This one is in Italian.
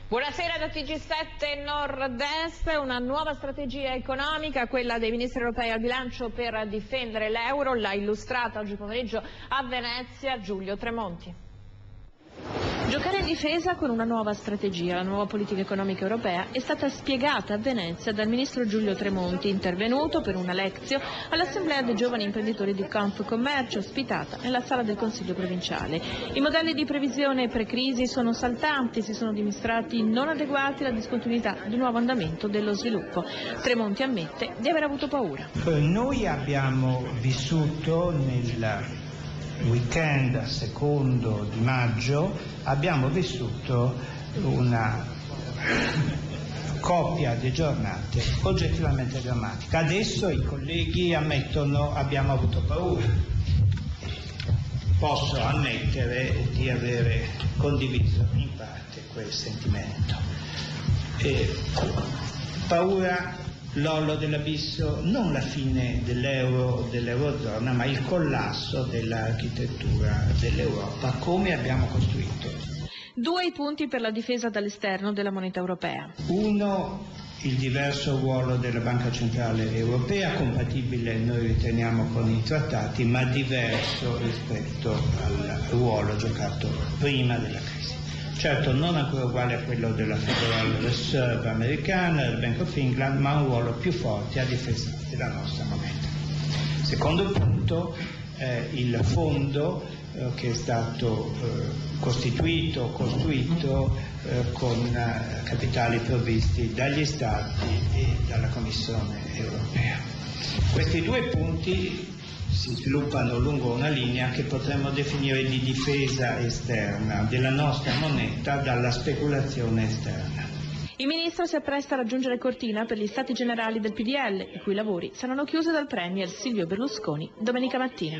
Buonasera da TG7 Nord-Est, una nuova strategia economica, quella dei ministri europei al bilancio per difendere l'euro, l'ha illustrata oggi pomeriggio a Venezia Giulio Tremonti. Giocare in difesa con una nuova strategia, la nuova politica economica europea è stata spiegata a Venezia dal ministro Giulio Tremonti, intervenuto per una lezione all'assemblea dei giovani imprenditori di Confcommercio, ospitata nella sala del Consiglio provinciale. I modelli di previsione pre-crisi sono saltanti, si sono dimostrati non adeguati alla discontinuità di un nuovo andamento dello sviluppo. Tremonti ammette di aver avuto paura. Noi abbiamo vissuto nel weekend secondo di maggio, abbiamo vissuto una coppia di giornate oggettivamente drammatica. Adesso i colleghi ammettono abbiamo avuto paura. Posso ammettere di avere condiviso in parte quel sentimento. Paura, l'ollo dell'abisso, non la fine dell'euro, dell'eurozona, ma il collasso dell'architettura dell'Europa, come abbiamo costruito. Due i punti per la difesa dall'esterno della moneta europea. Uno, il diverso ruolo della Banca Centrale Europea, compatibile noi riteniamo con i trattati, ma diverso rispetto al ruolo giocato prima della crisi. Certo non ancora uguale a quello della Federal Reserve americana, del Bank of England, ma un ruolo più forte a difesa della nostra moneta. Secondo punto, il fondo che è stato costruito con capitali provvisti dagli Stati e dalla Commissione europea. Questi due punti si sviluppano lungo una linea che potremmo definire di difesa esterna della nostra moneta dalla speculazione esterna. Il ministro si appresta a raggiungere Cortina per gli Stati Generali del PDL, i cui lavori saranno chiusi dal premier Silvio Berlusconi domenica mattina.